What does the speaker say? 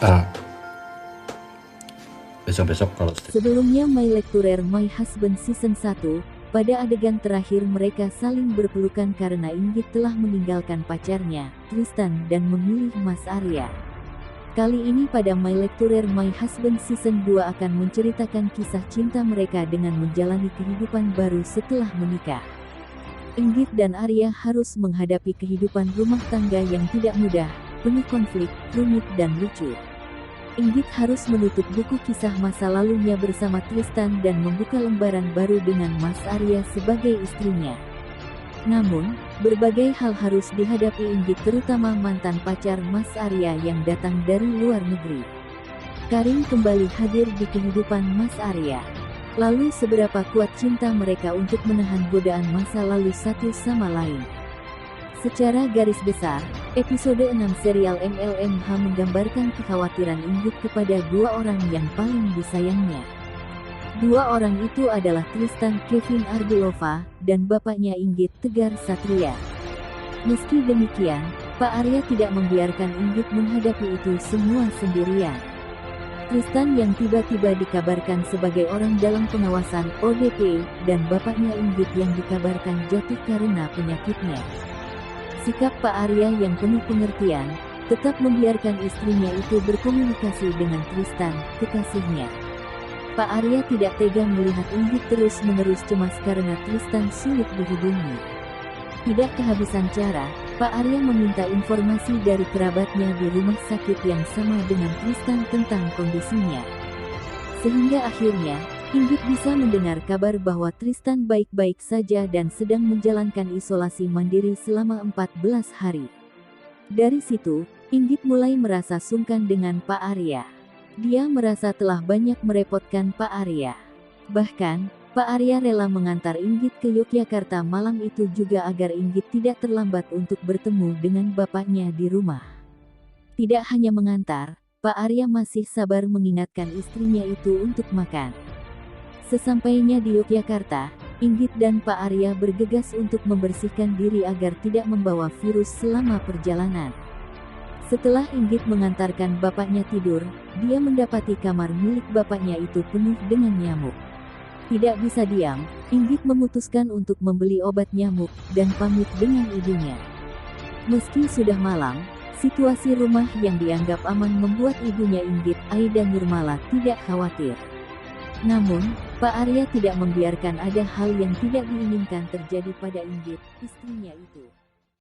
Ah, besok-besok kalau Sebelumnya My Lecturer My Husband Season 1, pada adegan terakhir mereka saling berpelukan karena Inggit telah meninggalkan pacarnya, Tristan, dan memilih Mas Arya. Kali ini pada My Lecturer My Husband Season 2 akan menceritakan kisah cinta mereka dengan menjalani kehidupan baru setelah menikah. Inggit dan Arya harus menghadapi kehidupan rumah tangga yang tidak mudah, penuh konflik, rumit dan lucu. Inggit harus menutup buku kisah masa lalunya bersama Tristan dan membuka lembaran baru dengan Mas Arya sebagai istrinya. Namun, berbagai hal harus dihadapi Inggit, terutama mantan pacar Mas Arya yang datang dari luar negeri. Karim kembali hadir di kehidupan Mas Arya. Lalu seberapa kuat cinta mereka untuk menahan godaan masa lalu satu sama lain? Secara garis besar, episode 6 serial MLMH menggambarkan kekhawatiran Inggit kepada dua orang yang paling disayangnya. Dua orang itu adalah Tristan Kevin Ardulova, dan bapaknya Inggit, Tegar Satria. Meski demikian, Pak Arya tidak membiarkan Inggit menghadapi itu semua sendirian. Tristan yang tiba-tiba dikabarkan sebagai orang dalam pengawasan ODP, dan bapaknya Inggit yang dikabarkan jatuh karena penyakitnya. Sikap Pak Arya yang penuh pengertian, tetap membiarkan istrinya itu berkomunikasi dengan Tristan, kekasihnya. Pak Arya tidak tega melihat Inggit terus-menerus cemas karena Tristan sulit dihubungi. Tidak kehabisan cara, Pak Arya meminta informasi dari kerabatnya di rumah sakit yang sama dengan Tristan tentang kondisinya. Sehingga akhirnya, Inggit bisa mendengar kabar bahwa Tristan baik-baik saja dan sedang menjalankan isolasi mandiri selama 14 hari. Dari situ, Inggit mulai merasa sungkan dengan Pak Arya. Dia merasa telah banyak merepotkan Pak Arya. Bahkan, Pak Arya rela mengantar Inggit ke Yogyakarta malam itu juga agar Inggit tidak terlambat untuk bertemu dengan bapaknya di rumah. Tidak hanya mengantar, Pak Arya masih sabar mengingatkan istrinya itu untuk makan. Sesampainya di Yogyakarta, Inggit dan Pak Arya bergegas untuk membersihkan diri agar tidak membawa virus selama perjalanan. Setelah Inggit mengantarkan bapaknya tidur, dia mendapati kamar milik bapaknya itu penuh dengan nyamuk. Tidak bisa diam, Inggit memutuskan untuk membeli obat nyamuk, dan pamit dengan ibunya. Meski sudah malam, situasi rumah yang dianggap aman membuat ibunya Inggit, Aida Nurmala, tidak khawatir. Namun, Pak Arya tidak membiarkan ada hal yang tidak diinginkan terjadi pada Inggit, istrinya itu.